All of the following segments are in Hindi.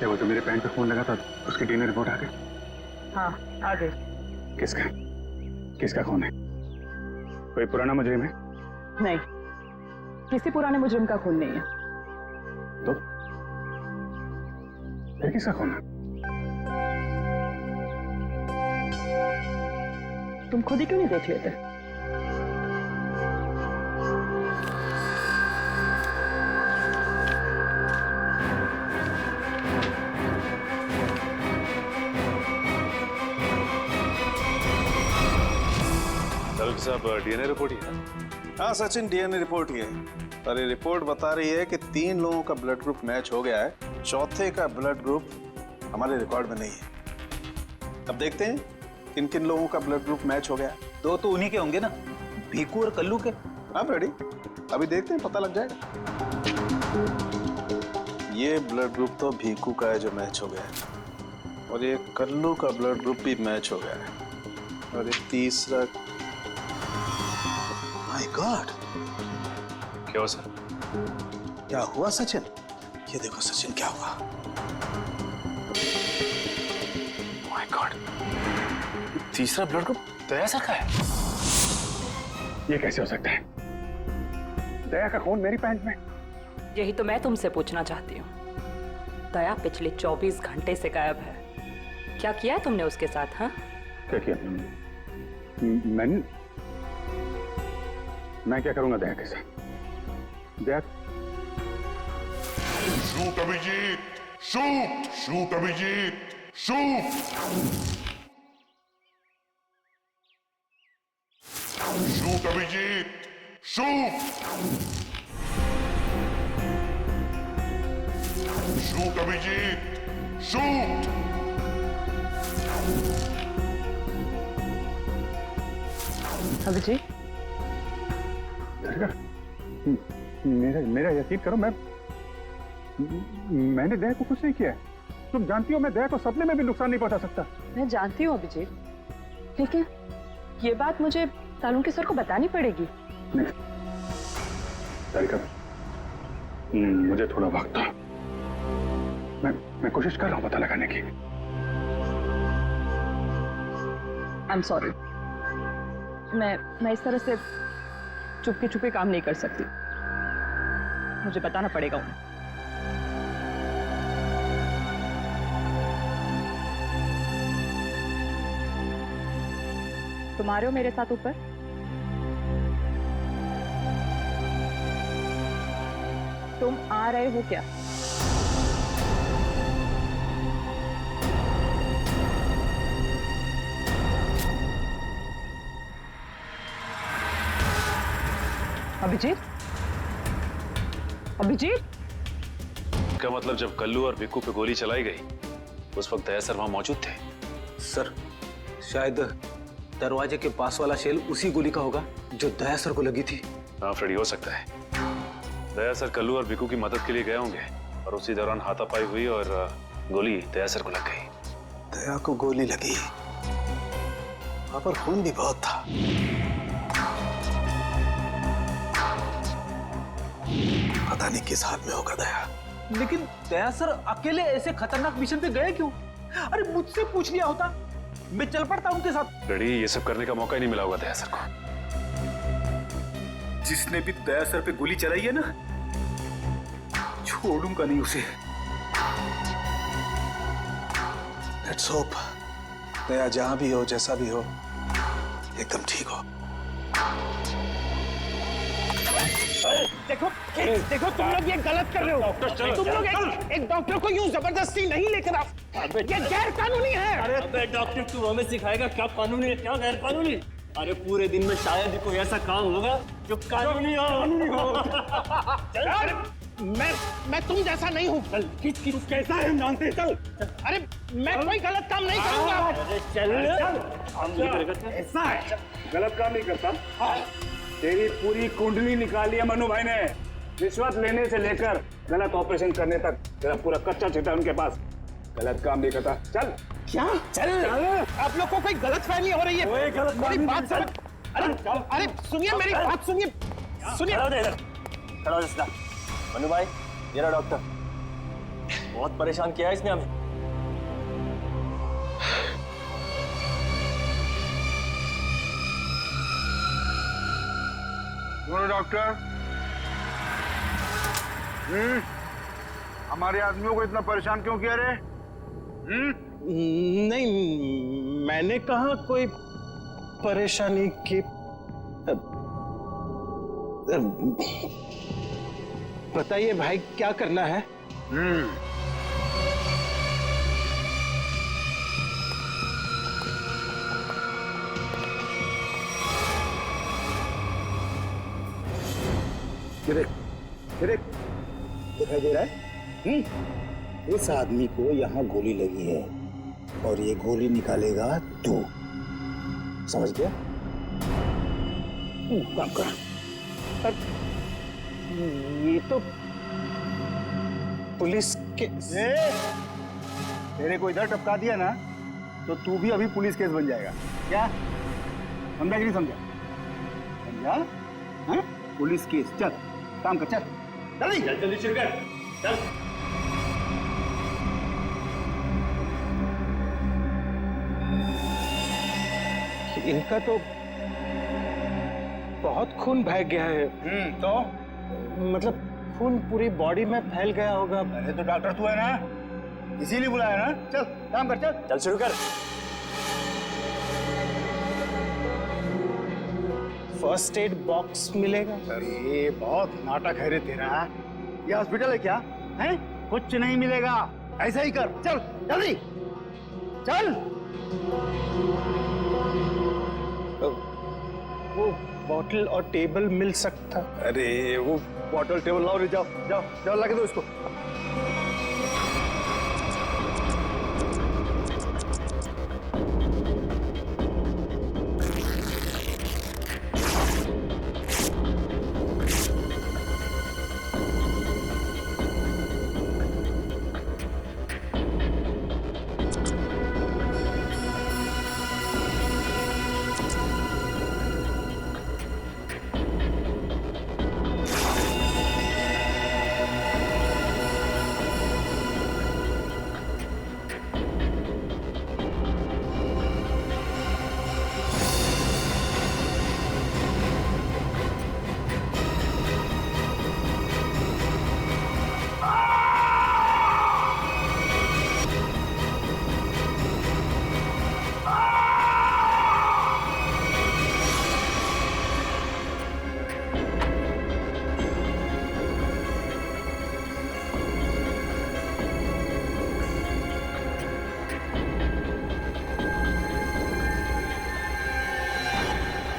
क्या वो जो मेरे पैंट पे खून लगा था उसकी डीएनए रिपोर्ट आ गई? हाँ आ गई। किसका किसका खून है? कोई पुराना मुजरिम है? नहीं, किसी पुराने मुजरिम का खून नहीं है। तो फिर किसका खून है? तुम खुद ही क्यों नहीं देख लेते? साहब डीएनए रिपोर्ट ही है? हाँ सचिन, डीएनए रिपोर्ट ही है। और ये रिपोर्ट बता रही है कि 3 लोगों का ब्लड ग्रुप मैच हो गया है, चौथे का ब्लड ग्रुप हमारे रिकॉर्ड में नहीं है। अब देखते हैं किन किन लोगों का ब्लड ग्रुप मैच हो गया है। 2 तो उन्हीं के होंगे ना, भीकू और कल्लू के। हाँ रेडी, अभी देखते हैं, पता लग जाएगा। ये ब्लड ग्रुप तो भीकू का है जो मैच हो गया है, और ये कल्लू का ब्लड ग्रुप भी मैच हो गया है, और ये तीसरा। माय गॉड, क्या हुआ सर? क्या हुआ सचिन? ये देखो सचिन, क्या हुआ? माय गॉड, तीसरा ब्लड ग्रुप दया सर का है। ये कैसे हो सकता है? दया का खून मेरी पैंट में? यही तो मैं तुमसे पूछना चाहती हूँ। दया पिछले 24 घंटे से गायब है। क्या किया है तुमने उसके साथ? हाँ, क्या किया? मैं क्या करूंगा दया के साथ? Daya shoot Abhijit, shoot shoot Abhijit, shoot shoot Abhijit, shoot shoot Abhijit, shoot. Abhijeet, मेरा यकीन करो, मैंने दया को कुछ नहीं किया है। तुम जानती हो मैं दया को सपने में भी नुकसान नहीं पहुंचा सकता। मैं जानती हूँ अभिजीत, लेकिन ये बात मुझे तालुंके सर को बतानी पड़ेगी। तारिका, मुझे थोड़ा वक्त दो। मैं कोशिश कर रहा हूं पता लगाने की। आई एम सॉरी, मैं इस तरह से चुपके चुपके काम नहीं कर सकती। मुझे बताना पड़ेगा उन्हें। तुम आ रहे हो मेरे साथ ऊपर? तुम आ रहे हो क्या? अभिजीत, अभिजीत, क्या मतलब जब कल्लू और भिक्कू पे गोली चलाई गई उस वक्त दया सर वहां मौजूद थे? सर, शायद दरवाजे के पास वाला शेल उसी गोली का होगा जो दया सर को लगी थी। हाँ फ्रेडी, हो सकता है दया सर कल्लू और भिक्कू की मदद के लिए गए होंगे और उसी दौरान हाथापाई हुई और गोली दया सर को लग गई। दया को गोली लगी, वहां पर खून भी बहुत था। पता नहीं किस हाल में होगा दया। लेकिन दया सर अकेले ऐसे खतरनाक मिशन पे गए क्यों? अरे मुझसे पूछ लिया होता, मैं चल पड़ता उनके साथ। फ्रेडी, ये सब करने का मौका ही नहीं मिला होगा दया सर को। जिसने भी दया सर पे गोली चलाई है ना, छोड़ूंगा नहीं उसे। लेट्स होप दया जहां भी हो, जैसा भी हो, एकदम ठीक हो। देखो देखो, तुम लोग ये गलत कर रहे हो। तुम लोग एक डॉक्टर को यूं जबरदस्ती नहीं लेकर आओ, ये गैर कानूनी है। अरे डॉक्टर, तू हमें सिखाएगा क्या कानूनी है क्या गैर कानूनी? अरे पूरे दिन में शायद ही कोई ऐसा काम होगा जो कानूनी हो। मैं तुम जैसा नहीं हूँ। किस कैसा है जानते? चल। अरे मैं कोई गलत काम नहीं करूंगा। चल ऐसा है, गलत काम नहीं करता। तेरी पूरी कुंडली निकाली है मनु भाई ने, रिश्वत लेने से लेकर गलत ऑपरेशन करने तक तेरा पूरा कच्चा चिट्ठा उनके पास। गलत काम नहीं करता। चल। क्या? चल। आप लोग को कोई गलत फहमी हो रही है। मेरी बात समझ। अरे सुनिए, मेरी बात सुनिए। खड़ा हो सीधा। मनु भाई, ये रहा डॉक्टर। बहुत परेशान किया है इसने हमें। बोलो डॉक्टर। हमारे आदमियों को इतना परेशान क्यों किया रे? नहीं, मैंने कहा कोई परेशानी की। बताइए भाई, क्या करना है? दिखाई दे रहा है? इस आदमी को यहाँ गोली लगी है और ये गोली निकालेगा तू, समझ गया? काम कर। ये तो पुलिस के। तेरे को इधर टपका दिया ना तो तू भी अभी पुलिस केस बन जाएगा। क्या समझा कि नहीं समझा? समझा? हाँ? Police case. चल काम कर, चल जल्दी जल्दी शुरू कर, चल। इनका तो बहुत खून बह गया है। तो मतलब खून पूरी बॉडी में फैल गया होगा। अरे तो डॉक्टर तू है ना, इसीलिए बुलाया ना। चल काम कर, चल चल शुरू कर। फर्स्ट एड बॉक्स मिलेगा? अरे बहुत नाटक है रे तेरा। ये हॉस्पिटल है क्या? हैं? कुछ नहीं मिलेगा, ऐसा ही कर। चल जल्दी चल। वो बॉटल और टेबल मिल सकता? अरे वो बॉटल टेबल लाओ रे, जाओ जाओ जाओ, लगा दो इसको।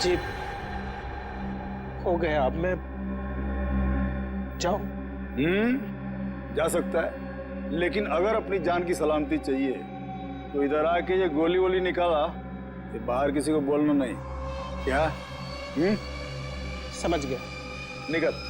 जी हो गया, अब मैं जाऊं? जा सकता है, लेकिन अगर अपनी जान की सलामती चाहिए तो इधर आके ये गोली वोली निकाला, ये बाहर किसी को बोलना नहीं। क्या? समझ गया। निकल।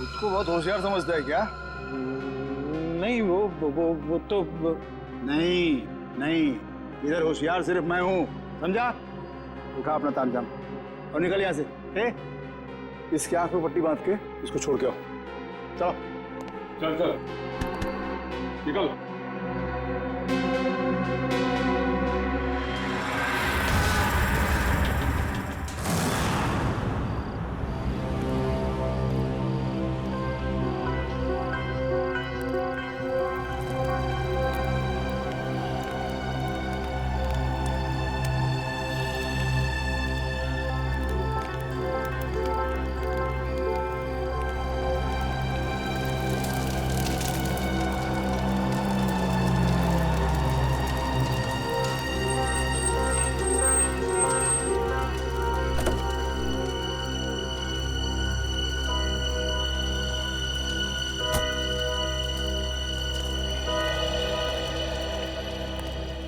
उसको बहुत होशियार समझता है क्या? नहीं, वो तो नहीं, इधर होशियार सिर्फ मैं हूँ, समझा? उठा अपना तामझाम और निकल यहाँ से। इसके आंख में पट्टी बांध के इसको छोड़ के आओ। चलो चल चल निकल।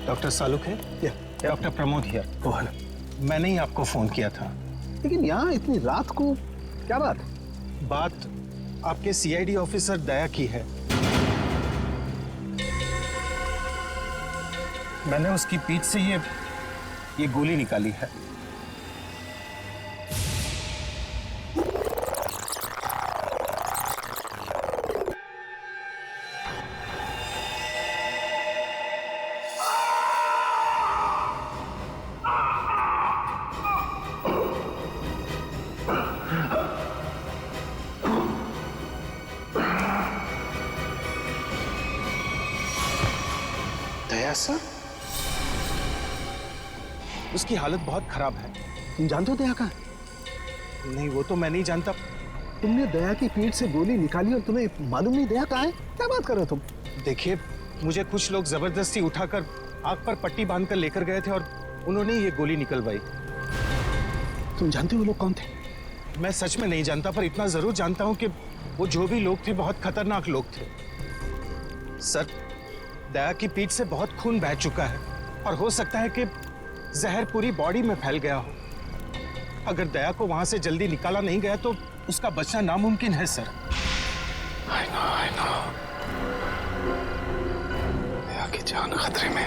डॉक्टर सालुक है? Doctor Pramod here. Oh hello. मैंने ही आपको फोन किया था। लेकिन यहाँ इतनी रात को क्या बात? बात आपके सीआईडी ऑफिसर दया की है। मैंने उसकी पीठ से ये गोली निकाली है। दया सर, उसकी हालत बहुत खराब है। तुम जानते हो दया का? नहीं, वो तो मैं नहीं जानता। तुमने दया की पीठ से गोली निकाली और तुम्हें मालूम नहीं दया कहाँ है? क्या बात कर रहे हो तुम? देखिए, मुझे कुछ लोग जबरदस्ती उठाकर आग पर पट्टी बांधकर लेकर गए थे और उन्होंने ये गोली निकलवाई। तुम जानते हो वो लोग कौन थे? मैं सच में नहीं जानता, पर इतना जरूर जानता हूं कि वो जो भी लोग थे बहुत खतरनाक लोग थे। सर, दया की पीठ से बहुत खून बह चुका है और हो सकता है कि जहर पूरी बॉडी में फैल गया हो। अगर दया को वहां से जल्दी निकाला नहीं गया तो उसका बचना नामुमकिन है सर। I know. दया की जान खतरे में।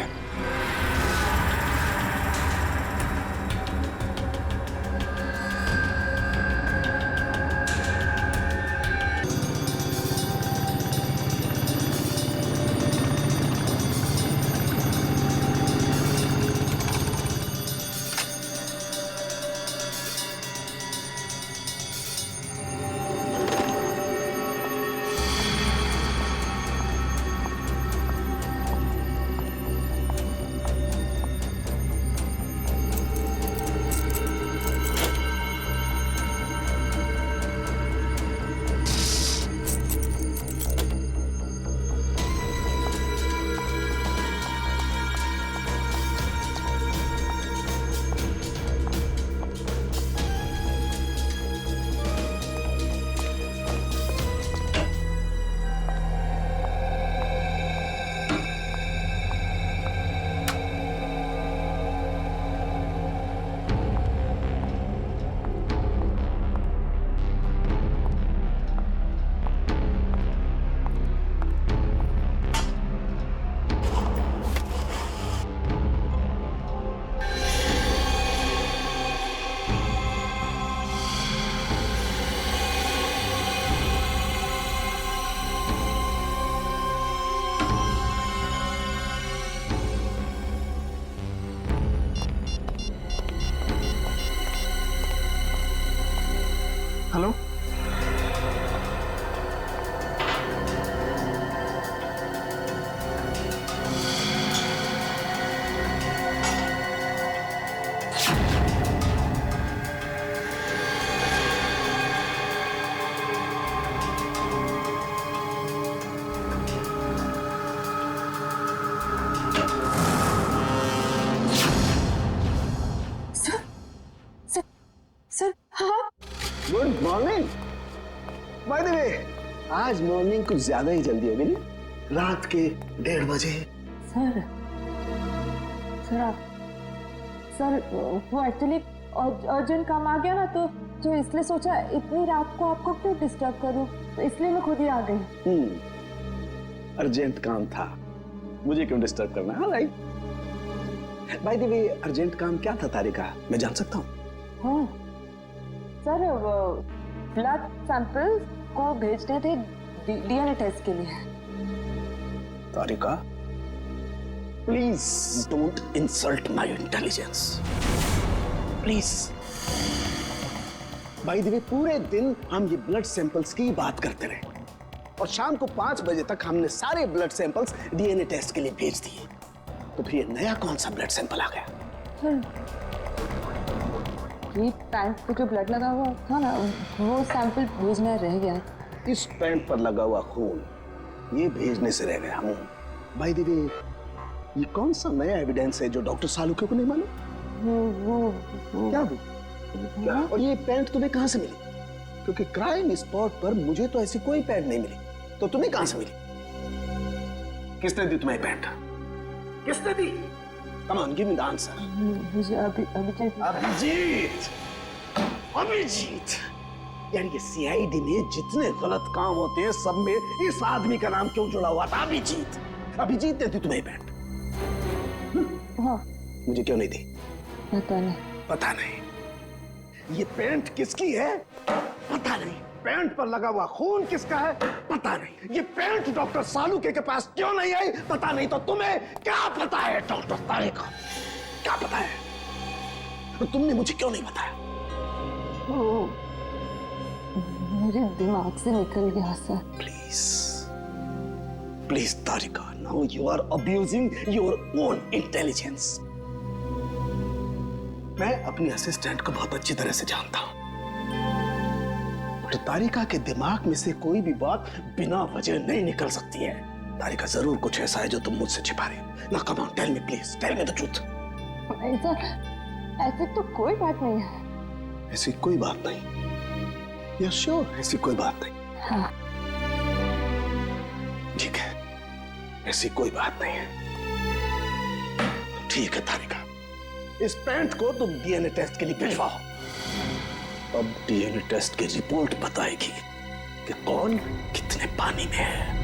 हेलो, सर, हाँ। Good morning. बाय द वे, आज मॉर्निंग कुछ ज्यादा ही जल्दी हो गई नहीं? रात के 1:30 बजे। सर, वो एक्चुअली अर्जेंट काम आ गया ना, तो इसलिए सोचा इतनी रात को आपको क्यों डिस्टर्ब करूं, तो इसलिए मैं खुद ही आ गई। अर्जेंट काम था, मुझे क्यों डिस्टर्ब करना है? Right. Bye the way, urgent काम क्या था तारिका, मैं जान सकता हूँ? हाँ सर, ब्लड सैंपल्स को भेजने थे डीएनए टेस्ट के लिए। Tarika, please don't insult my intelligence, please. By the way, पूरे दिन हम ये ब्लड सैंपल्स की बात करते रहे और शाम को 5 बजे तक हमने सारे ब्लड सैंपल्स डीएनए टेस्ट के लिए भेज दिए। तो फिर ये नया कौन सा ब्लड सैंपल आ गया? ये पैंट पे जो ब्लड लगा हुआ था ना, वो सैंपल भेजना रह गया। इस पैंट पर लगा हुआ खून ये भेजने से रह गया। बाय द वे, ये कौन सा नया एविडेंस है जो डॉक्टर सालुके को नहीं मालूम? वो क्या? और ये पैंट तुम्हें कहां से मिली? क्योंकि क्राइम स्पॉट पर मुझे तो ऐसी कोई पैंट नहीं मिली, तो तुम्हें कहां से मिली? किसने दी तुम्हें पैंट? किसने दी? Come on, give me the answer. Abhijeet. यार ये सीआईडी में जितने गलत काम होते हैं सब में इस आदमी का नाम क्यों जुड़ा हुआ था? अभिजीत। अभिजीत देती तुम्हें पैंट? हाँ। मुझे क्यों नहीं दी? पता नहीं। पता नहीं। ये पैंट किसकी है? पता नहीं। पैंट पर लगा हुआ खून किसका है? पता नहीं। ये पैंट डॉक्टर सालुके के पास क्यों नहीं आई? पता नहीं। तो तुम्हें क्या पता है डॉक्टर तारिका? क्या पता है? तो तुमने मुझे क्यों नहीं बताया? मेरे दिमाग से निकल गया sir. Please please Tarika, now you are abusing your own intelligence. मैं अपनी असिस्टेंट को बहुत अच्छी तरह से जानता हूं। और तारिका के दिमाग में से कोई भी बात बिना वजह नहीं निकल सकती है। तारिका, जरूर कुछ ऐसा है जो तुम मुझसे छिपा रहे हो। ना come on, tell me please, tell me the truth. ऐसे तो कोई बात नहीं है। ऐसी कोई बात नहीं? You sure? ऐसी कोई बात नहीं? हाँ। ठीक है, ऐसी कोई बात नहीं है। ठीक है तारिका, इस पैंट को तुम डीएनए टेस्ट के लिए भिजवाओ। अब डीएनए टेस्ट की रिपोर्ट बताएगी कि कौन कितने पानी में है।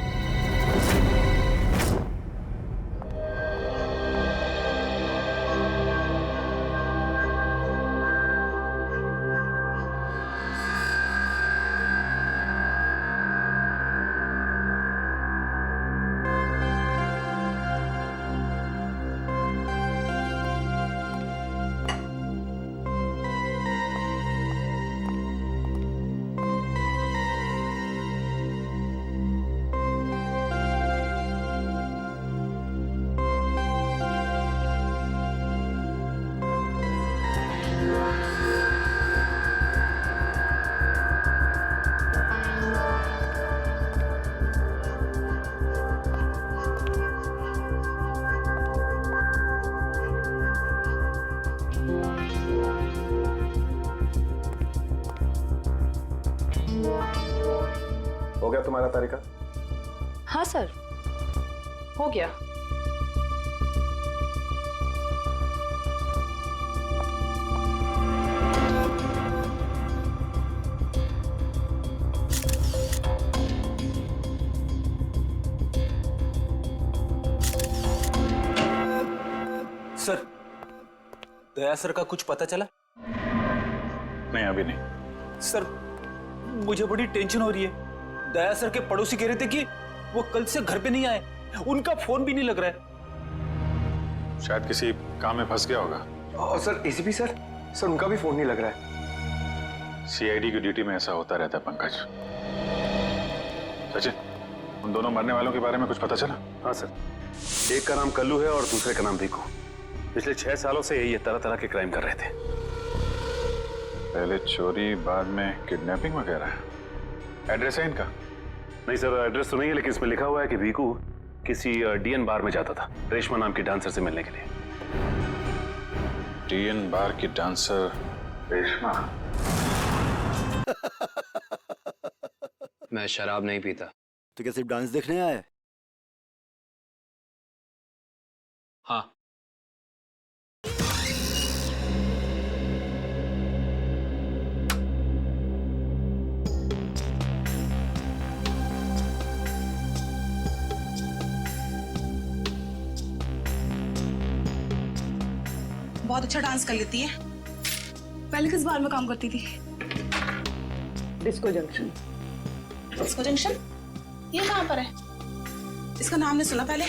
हो गया तुम्हारा तारिका? हाँ सर, हो गया। सर, दया सर का कुछ पता चला? नहीं, अभी नहीं। सर, मुझे बड़ी टेंशन हो रही है। दया सर के पड़ोसी कह रहे थे कि वो कल से घर पे नहीं आए, उनका फोन भी नहीं लग रहा है। शायद किसी काम में फंस गया होगा। और सर एसीपी सर उनका भी फोन नहीं लग रहा है। सीआईडी की ड्यूटी में ऐसा होता रहता है पंकज। सचिन, उन दोनों मरने वालों के बारे में कुछ पता चला? हाँ सर, एक का नाम कल्लू है और दूसरे का नाम भिकू। पिछले 6 सालों से ये तरह तरह के क्राइम कर रहे थे। पहले चोरी, बाद में किडनैपिंग वगैरह। एड्रेस है इनका? नहीं सर, एड्रेस तो नहीं है, लेकिन इसमें लिखा हुआ है कि भिकू किसी डीएन बार में जाता था रेशमा नाम की डांसर से मिलने के लिए। डीएन बार की डांसर रेशमा? मैं शराब नहीं पीता। तो क्या सिर्फ डांस देखने आया है? हाँ। बहुत अच्छा डांस कर लेती है। पहले किस बार में काम करती थी? Disco junction. Disco junction? ये कहाँ पर है? इसका नाम नहीं सुना पहले।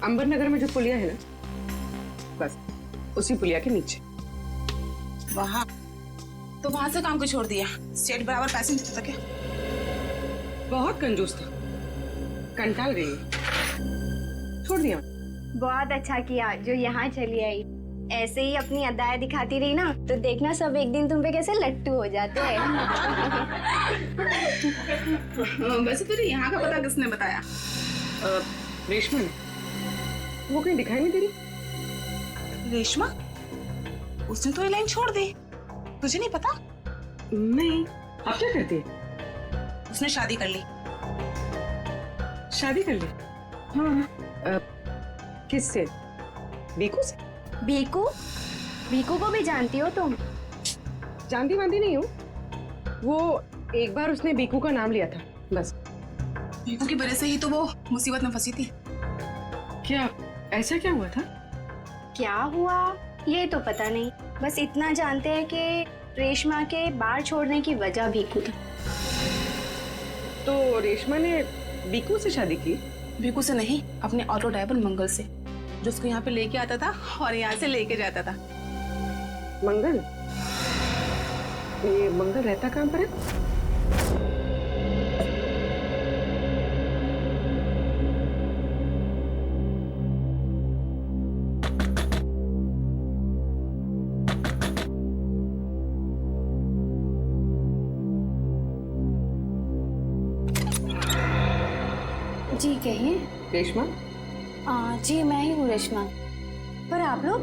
अंबर नगर में जो पुलिया है ना, बस उसी पुलिया के नीचे। वहाँ तो वहां से काम को छोड़ दिया। स्टेट बराबर पैसे नहीं देता क्या? बहुत कंजूस था, कंटाल गई, छोड़ दिया। बहुत अच्छा किया जो यहाँ चली आई। ऐसे ही अपनी अदाएं दिखाती रही ना तो देखना सब एक दिन तुम पे कैसे लट्टू हो जाते हैं। वैसे तुझे यहाँ का पता किसने बताया? रेशमा, वो कहीं दिखाई नहीं दे रही। रेशमा? उसने तो ये लाइन छोड़ दी, तुझे नहीं पता? नहीं। अब क्या करती है? उसने शादी कर ली। शादी कर ली? हाँ। किससे? बीकू से? बीकू? बीकू को भी जानती हो तुम? जानती वांती नहीं हूँ, वो एक बार उसने बीकू का नाम लिया था बस। बीकू की वजह से ही तो वो मुसीबत में फंसी थी। क्या ऐसा क्या हुआ था? क्या हुआ ये तो पता नहीं, बस इतना जानते हैं कि रेशमा के बार छोड़ने की वजह भीकू था। तो रेशमा ने बीकू से शादी की? बीकू से नहीं, अपने ऑटो ड्राइवर मंगल से, जो उसको यहाँ पे लेके आता था और यहाँ से लेके जाता था। मंगल? ये मंगल रहता कहाँ पर है? जी कहिए। रेशमा? जी मैं ही हूँ रेशमा। पर आप लोग?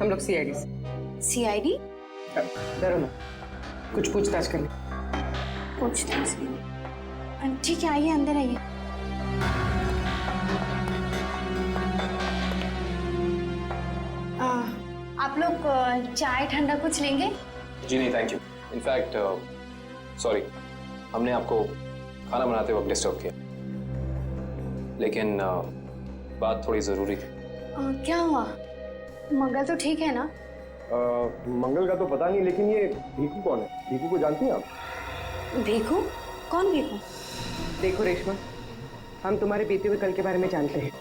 हम लोग सीआईडी से। सीआईडी? डरो ना, कुछ पूछताछ कर ले। पूछताछ? ठीक है, आइए अंदर आइए। आप लोग चाय ठंडा कुछ लेंगे? जी नहीं थैंक यू। इनफैक्ट सॉरी, हमने आपको खाना बनाते वक्त डिस्टर्ब किया, लेकिन बात थोड़ी ज़रूरी थी। क्या हुआ? मंगल तो ठीक है ना? मंगल का तो पता नहीं, लेकिन ये भीकू कौन है? भीकू को जानती हैं आप? भीकू? कौन भीकू? देखो रेशमा, हम तुम्हारे बीते हुए कल के बारे में जानते हैं।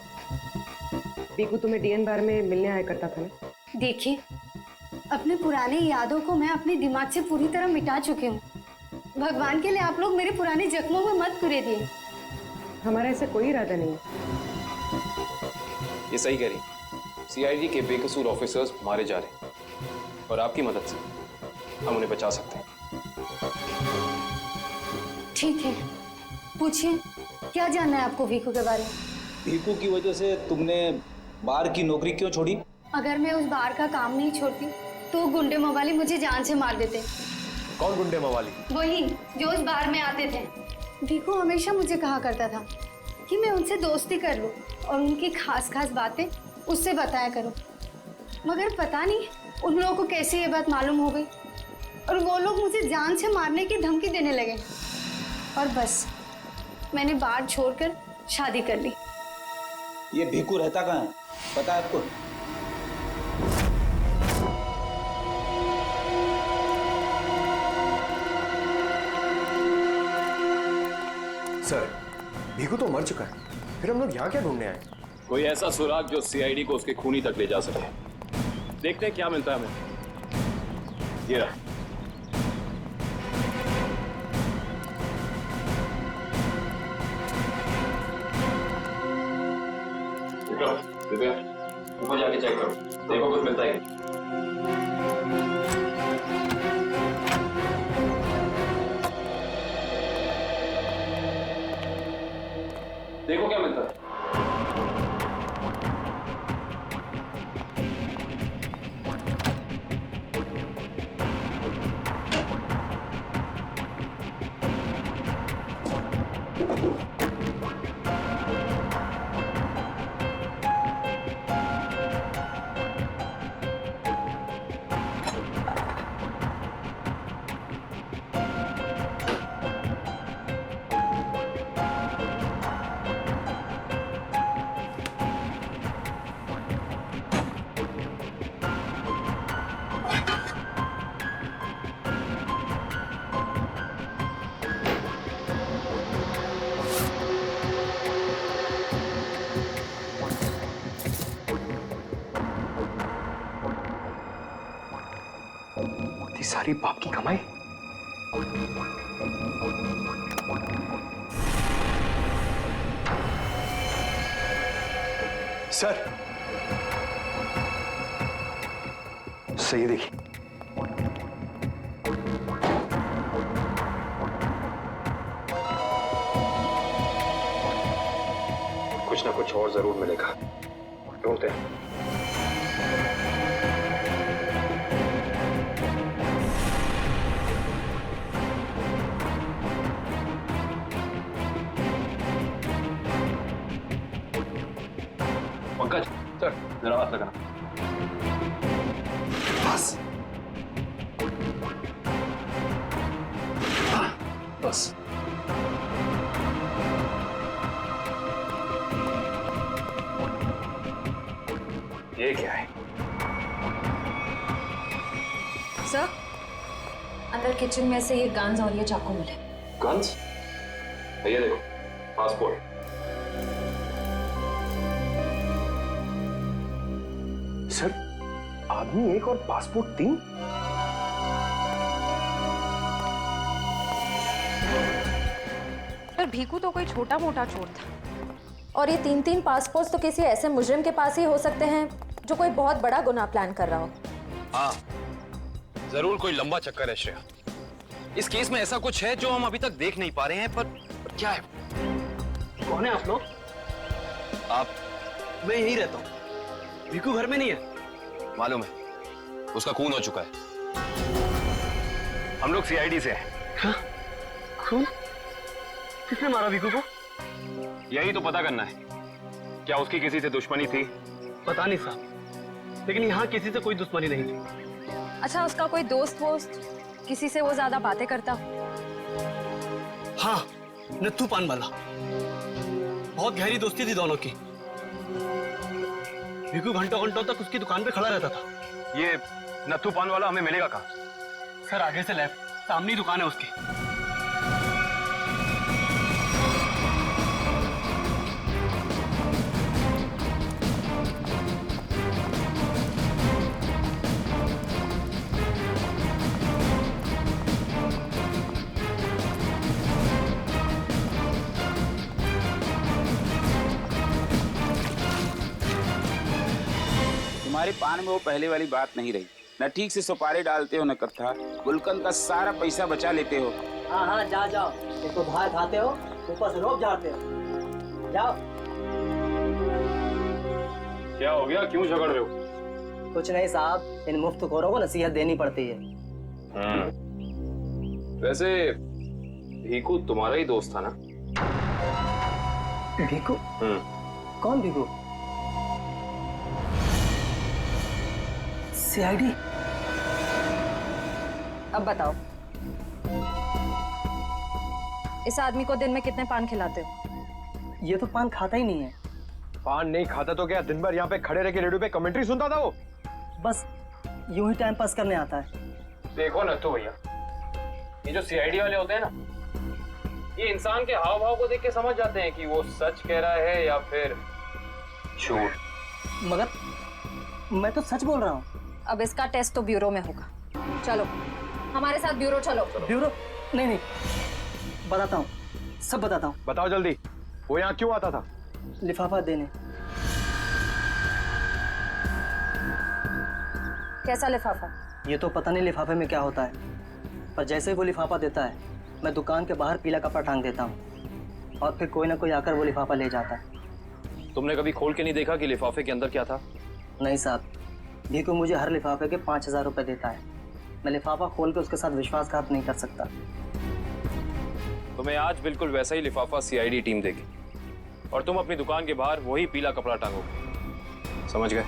भीकू तुम्हें डीएन बार में मिलने आया करता था ना? देखिए, अपने पुराने यादों को मैं अपने दिमाग से पूरी तरह मिटा चुकी हूँ। भगवान के लिए आप लोग मेरे पुराने जख्मों में मत कुरेदिए। हमारा ऐसा कोई इरादा नहीं है। ये सही कह रही। सीआईडी के बेकसूर ऑफिसर्स मारे जा रहे हैं और आपकी मदद से हम उन्हें बचा सकते हैं। ठीक है, पूछिए, क्या जानना है आपको भीकू के बारे में? भीकू की वजह से तुमने बार की नौकरी क्यों छोड़ी? अगर मैं उस बार का काम नहीं छोड़ती तो गुंडे मवाली मुझे जान से मार देते। कौन गुंडे मवाली? वही जो उस बार में आते थे। भीकू हमेशा मुझे कहा करता था कि मैं उनसे दोस्ती कर लूं और उनकी खास खास बातें उससे बताया करूं, मगर पता नहीं उन लोगों को कैसे ये बात मालूम हो गई और वो लोग मुझे जान से मारने की धमकी देने लगे और बस मैंने बार छोड़कर शादी कर ली। ये भीकू रहता कहाँ है, पता है आपको? सर, भीकू तो मर चुका है, फिर हम लोग यहाँ क्या ढूंढने आए? कोई ऐसा सुराग जो सीआईडी को उसके खूनी तक ले जा सके। देखते हैं क्या मिलता है हमें। ये रहा। दिव्या, ऊपर जाके चेक करो, देखो कुछ मिलता है। देखो क्या मिलता है। सारी बाप की कमाई। सर, सही देखिए। कुछ ना कुछ और जरूर मिलेगा, ढूंढते हैं। पंकज, सर जरा हाथ लगाना। बस। ये क्या है? सर, अंदर किचन में से ये गन्स और ये चाकू मिले। गन्स? ये देखो, पासपोर्ट। सर, आदमी एक और पासपोर्ट 3? पर भीकू तो कोई छोटा मोटा चोर था, और ये 3-3 पासपोर्ट तो किसी ऐसे मुजरिम के पास ही हो सकते हैं जो कोई बहुत बड़ा गुनाह प्लान कर रहा हो। हाँ, जरूर कोई लंबा चक्कर है श्रेया। इस केस में ऐसा कुछ है जो हम अभी तक देख नहीं पा रहे हैं, पर क्या है? कौन है आप लोग? आप? मैं यहीं रहता हूँ। भीकू घर में नहीं है। मालूम है, उसका खून हो चुका है। हम लोग सीआईडी से हैं। हाँ? खून? किसने मारा भीकू को? यही तो पता करना है। क्या उसकी किसी से दुश्मनी थी? पता नहीं साहब, लेकिन यहाँ किसी से कोई दुश्मनी नहीं थी। अच्छा, उसका कोई दोस्त वोस्त, किसी से वो ज्यादा बातें करता? हाँ, नत्थू पान वाला। बहुत गहरी दोस्ती थी दोनों की। भीकू घंटों घंटों तक उसकी दुकान पे खड़ा रहता था। ये नत्थू पान वाला हमें मिलेगा कहाँ? सर, आगे से लेफ्ट, सामने ही दुकान है उसकी। तुम्हारे पान में वो पहले वाली बात नहीं रही। न ठीक से सुपारी डालते हो न कत्था। गुलकंद का सारा पैसा बचा लेते हो। हाँ हाँ, जाओ। एक तो बाहर खाते हो, ऊपर से रोब झाड़ते हो। जाओ। क्या हो गया? क्यों झगड़ रहे हो? कुछ नहीं साहब, इन मुफ्तखोरों को नसीहत देनी पड़ती है। वैसे भीकू तुम्हारा ही दोस्त था ना? भीकू? कौन भीकू? सीआईडी? अब बताओ, इस आदमी को दिन में कितने पान खिलाते हो? ये तो पान खाता ही नहीं है। पान नहीं खाता तो क्या दिन भर यहाँ पे खड़े रह के रेडियो पे कमेंट्री सुनता था वो? बस यूं ही टाइम पास करने आता है। देखो नत्थू भैया, ये जो सीआईडी वाले होते हैं ना, ये इंसान के हाव भाव को देख के समझ जाते हैं कि वो सच कह रहा है या फिर झूठ। मगर मैं तो सच बोल रहा हूँ। अब इसका टेस्ट तो ब्यूरो में होगा। चलो हमारे साथ ब्यूरो चलो। ब्यूरो? नहीं, बताता हूँ, सब बताता हूँ। बताओ जल्दी, वो यहाँ क्यों आता था? लिफाफा देने। कैसा लिफाफा? ये तो पता नहीं लिफाफे में क्या होता है, पर जैसे ही वो लिफाफा देता है, मैं दुकान के बाहर पीला कपड़ा टांग देता हूँ और फिर कोई ना कोई आकर वो लिफाफा ले जाता है। तुमने कभी खोल के नहीं देखा कि लिफाफे के अंदर क्या था? नहीं साहब, भीकू मुझे हर लिफाफे के 5000 रुपए देता है। मैं लिफाफा खोल के उसके साथ विश्वासघात नहीं कर सकता। तुम्हें आज बिल्कुल वैसा ही लिफाफा सीआईडी टीम देगी और तुम अपनी दुकान के बाहर वही पीला कपड़ा टांगोगे। समझ गए?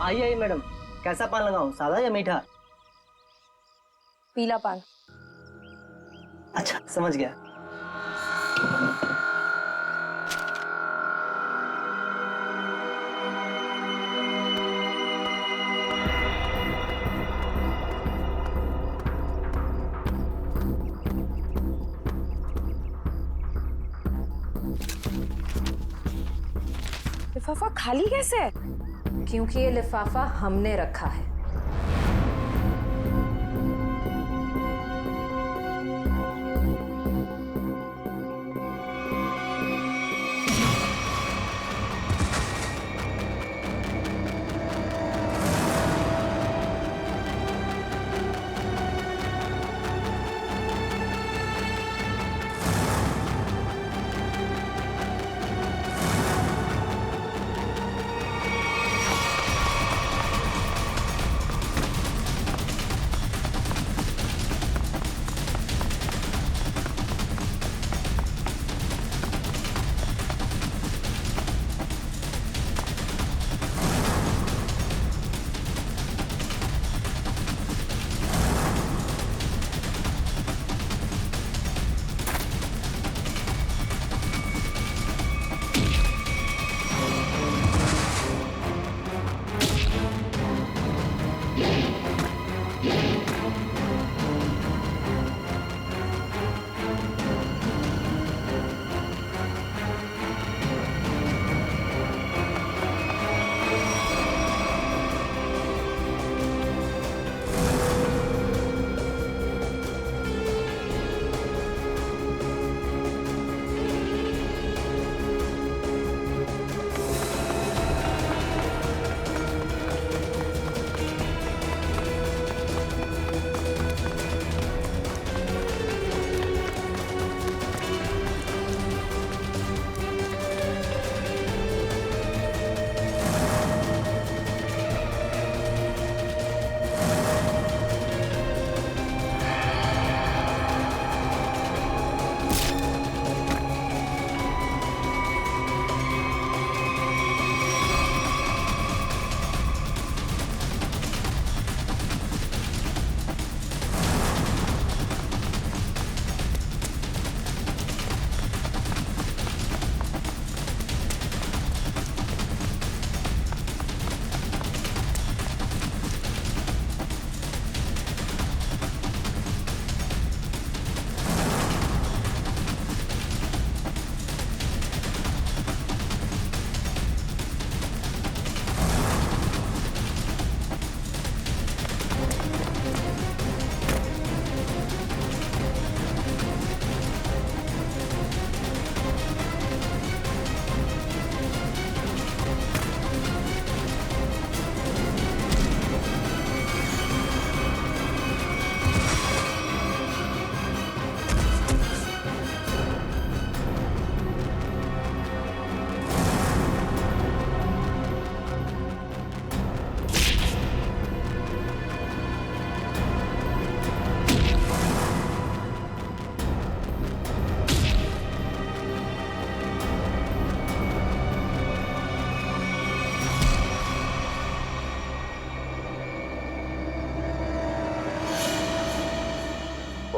आइए मैडम, कैसा पान लगाऊं, सादा या मीठा? पीला पान। अच्छा, समझ गया। लिफाफा खाली कैसे है? क्योंकि ये लिफाफा हमने रखा है।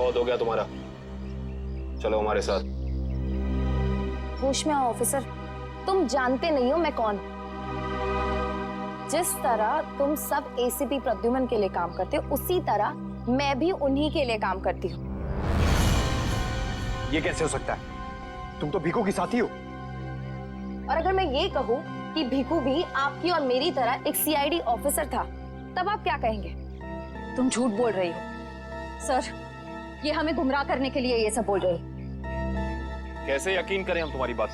बहुत हो गया तुम्हारा, चलो हमारे साथ। होश में आओ ऑफिसर, तुम जानते नहीं हो मैं कौन। जिस तरह तुम सब एसीपी प्रद्युमन के लिए काम करते हो, उसी तरह मैं भी उन्हीं के लिए काम करती हूँ। ये कैसे हो सकता है? तुम तो भीखू की साथी हो। और अगर मैं ये कहूँ कि भीखू भी आपकी और मेरी तरह एक सीआईडी ऑफिसर था, तब आप क्या कहेंगे? तुम झूठ बोल रही हो सर, ये हमें गुमराह करने के लिए ये सब बोल रही है। कैसे यकीन करें हम तुम्हारी बात?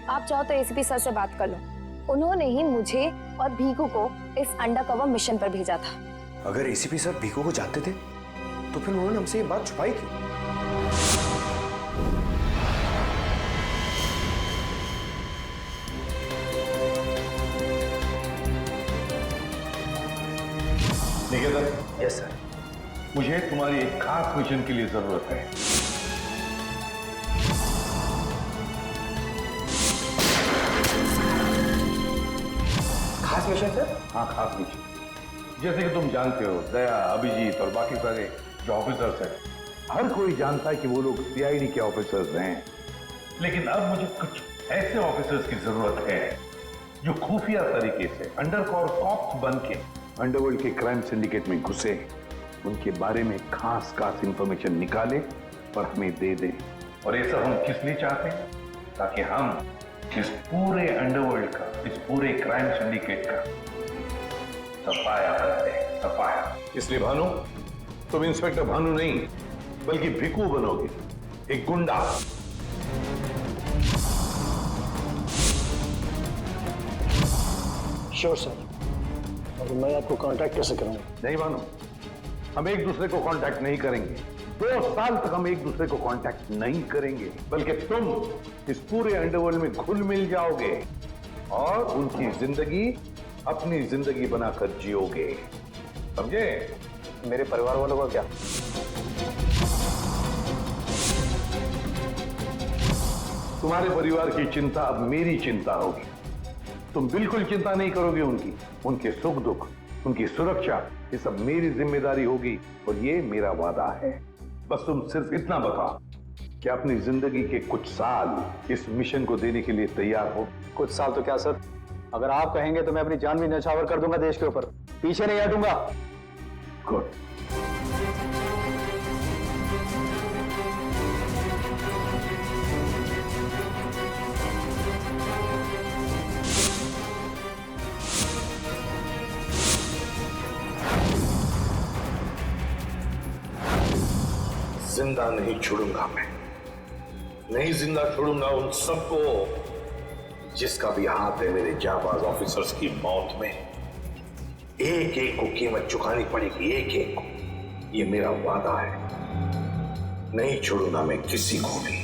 आप चाहो तो एसीपी सर से बात कर लो, उन्होंने ही मुझे और भीखू को इस अंडरकवर मिशन पर भेजा था। अगर एसीपी सर भीखू को जानते थे तो फिर उन्होंने हमसे ये बात छुपाई क्यों? निकेतन। Yes sir. मुझे तुम्हारी एक खास मिशन के लिए जरूरत है। खास मिशन सर? हाँ, खास मिशन। जैसे कि तुम जानते हो, दया, अभिजीत और बाकी सारे जो ऑफिसर्स हैं, हर कोई जानता है कि वो लोग सीआईडी के ऑफिसर्स हैं। लेकिन अब मुझे कुछ ऐसे ऑफिसर्स की जरूरत है जो खुफिया तरीके से अंडरकवर कॉप्स बन के अंडरवर्ल्ड के क्राइम सिंडिकेट में घुसे, उनके बारे में खास इंफॉर्मेशन निकाले और हमें दे दे। और ये सब हम किस लिए चाहते हैं? ताकि हम इस पूरे अंडरवर्ल्ड का, इस पूरे क्राइम सिंडिकेट का सफाया करते हैं, सफाया। इसलिए भानु, तुम इंस्पेक्टर भानु नहीं बल्कि भिकू बनोगे, एक गुंडा। Sure sir. और मैं आपको कांटेक्ट कैसे करूंगा? नहीं भानु, हम एक दूसरे को कांटेक्ट नहीं करेंगे। 2 साल तक हम एक दूसरे को कांटेक्ट नहीं करेंगे, बल्कि तुम इस पूरे अंडरवर्ल्ड में घुल मिल जाओगे और उनकी जिंदगी अपनी जिंदगी बनाकर जियोगे, समझे? मेरे परिवार वालों का क्या? तुम्हारे परिवार की चिंता अब मेरी चिंता होगी। तुम बिल्कुल चिंता नहीं करोगे उनकी, उनके सुख दुख, उनकी सुरक्षा, ये सब मेरी जिम्मेदारी होगी और ये मेरा वादा है। बस तुम सिर्फ इतना बताओ कि अपनी जिंदगी के कुछ साल इस मिशन को देने के लिए तैयार हो। कुछ साल तो क्या सर, अगर आप कहेंगे तो मैं अपनी जान भी न्यौछावर कर दूंगा देश के ऊपर, पीछे नहीं हटूंगा। गुड। जिंदा नहीं छोड़ूंगा मैं, नहीं जिंदा छोड़ूंगा उन सबको जिसका भी हाथ है मेरे जाबाज ऑफिसर्स की मौत में। एक एक को कीमत चुकानी पड़ेगी, एक एक को। ये मेरा वादा है, नहीं छोड़ूंगा मैं किसी को भी।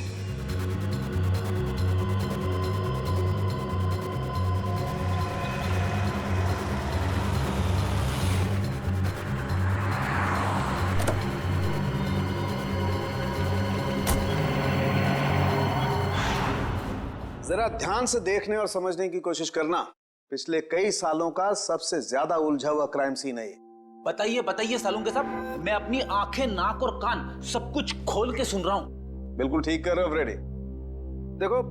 जरा ध्यान से देखने और समझने की कोशिश करना। पिछले कई सालों का सबसे ज्यादा उलझा हुआ क्राइम सीन है ये। बताइए बताइए सालून के साहब, मैं अपनी आंखें, नाक और कान सब कुछ खोल के सुन रहा हूं। बिल्कुल ठीक कर रहे हो फ्रेडी। देखो,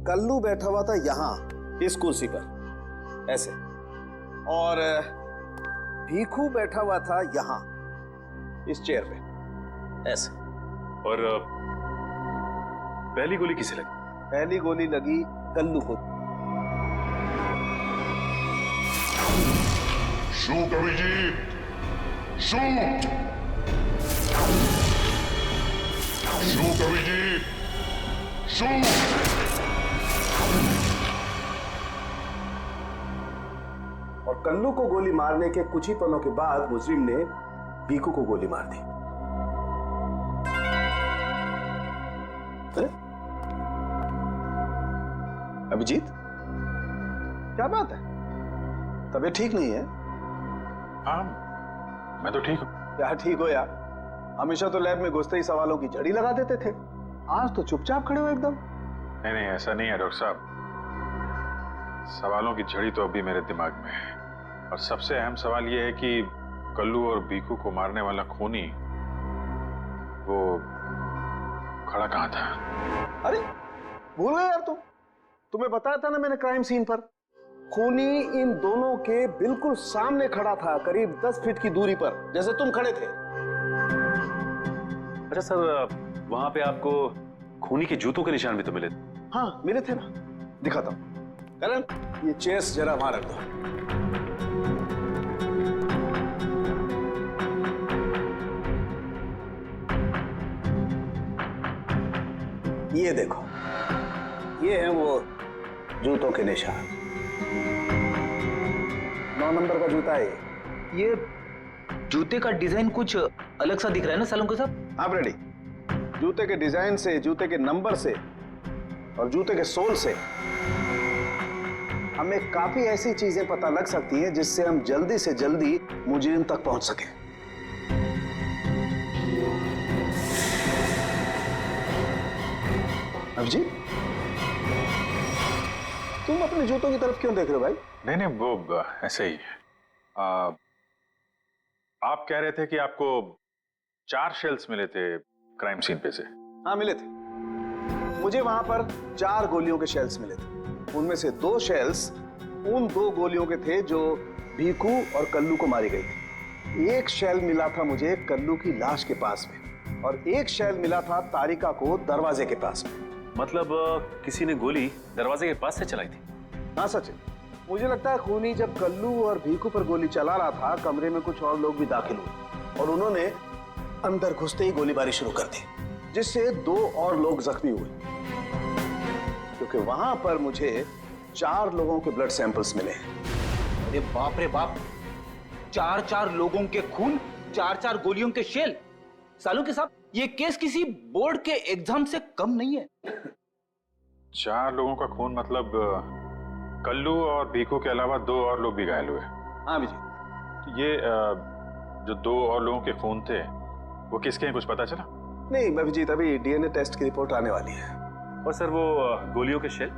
कल्लू बैठा हुआ था यहां इस कुर्सी पर ऐसे, और भीखू बैठा हुआ था यहां इस चेयर पे ऐसे। और पहली गोली किसे लगी? पहली गोली लगी कल्लू को। Shoot Abhijit, shoot, shoot Abhijit, shoot. और कल्लू को गोली मारने के कुछ ही पलों के बाद मुजरिम ने भीखू को गोली मार दी। अभिजीत, क्या बात है? तबीयत ठीक नहीं है? हाँ, मैं तो ठीक हूं। क्या ठीक हो यार? हमेशा तो लैब में घुसते ही सवालों की झड़ी लगा देते थे, आज तो चुपचाप खड़े हो एकदम। नहीं नहीं, ऐसा नहीं है डॉक्टर साहब। सवालों की झड़ी तो अभी मेरे दिमाग में है, और सबसे अहम सवाल यह है कि कल्लू और भीखू को मारने वाला खूनी वो खड़ा कहाँ था? अरे भूल गए यार तुम। तुम्हें बताया था ना मैंने क्राइम सीन पर। खूनी इन दोनों के बिल्कुल सामने खड़ा था, करीब 10 फीट की दूरी पर, जैसे तुम खड़े थे। अच्छा सर, वहां पे आपको खूनी के जूतों के निशान भी तो मिले थे? हाँ मिले थे ना, दिखाता हूं। करण, ये चेस जरा वहां रख दो। ये देखो, ये हैं वो जूतों के निशान। 9 नंबर का जूता है ये जूते का डिजाइन कुछ अलग सा दिख रहा है ना सालुंके साहब? आप रेडी? जूते के डिजाइन से, जूते के नंबर से और जूते के सोल से हमें काफी ऐसी चीजें पता लग सकती हैं जिससे हम जल्दी से जल्दी मुजरिम तक पहुंच सकें। अभिजीत, तुम अपने जूतों की तरफ क्यों देख रहे हो भाई? नहीं वो ऐसे ही। आप कह रहे थे कि आपको 4 शेल्स मिले थे क्राइम सीन पे से? हाँ मिले थे। मुझे वहां पर 4 गोलियों के शेल्स मिले थे। उनमें से 2 शेल्स उन 2 गोलियों के थे जो भीखू और कल्लू को मारी गई थी। एक शेल मिला था मुझे कल्लू की लाश के पास में और एक शेल मिला था तारिका को दरवाजे के पास में। मतलब किसी ने गोली दरवाजे के पास से चलाई थी? हाँ सचिन, मुझे लगता है खूनी जब कल्लू और भीखू पर गोली चला रहा था, कमरे में कुछ और लोग भी दाखिल हुए और उन्होंने अंदर घुसते ही गोलीबारी शुरू कर दी, जिससे 2 और लोग जख्मी हुए। क्योंकि वहां पर मुझे 4 लोगों के ब्लड सैंपल्स मिले हैं। अरे बाप रे बाप, 4 लोगों के खून, 4 गोलियों के शेल। सालुंके साहब, ये केस किसी बोर्ड के एग्जाम से कम नहीं है। 4 लोगों का खून मतलब कल्लू और भीखू के अलावा 2 और लोग भी घायल हुए? हाँ विजय। ये जो 2 और लोगों के खून थे वो किसके हैं, कुछ पता चला? नहीं अभिजीत, अभी डीएनए टेस्ट की रिपोर्ट आने वाली है। और सर वो गोलियों के शेल,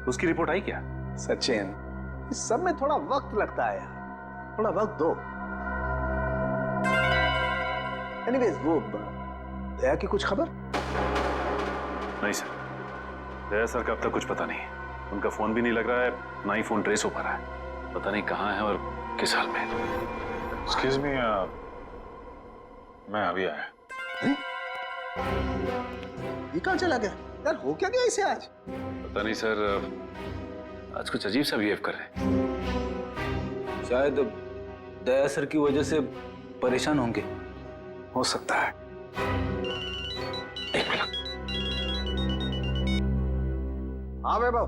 उसकी रिपोर्ट आई क्या? सचिन, इस सब में थोड़ा वक्त लगता है यार, थोड़ा वक्त दो। एनीवेज, वो दया की कुछ खबर? नहीं सर, दया सर का अब तक कुछ पता नहीं। उनका फोन भी नहीं लग रहा है, ना ही फोन ट्रेस हो पा रहा है। पता नहीं कहाँ है और किस हाल में। एक्सक्यूज मी, मैं अभी आया। ये कहाँ चला गया यार? हो क्या गया इसे आज? पता नहीं सर, आज कुछ अजीब सा बिहेव कर रहे हैं। शायद दया सर की वजह से परेशान होंगे। हो सकता है। एक मिनट। हाँ वैभव,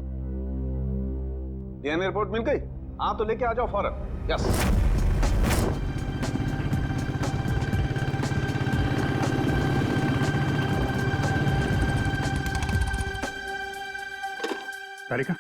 डीएनए रिपोर्ट मिल गई? हाँ तो लेके आ जाओ फौरन। यस। तारिका,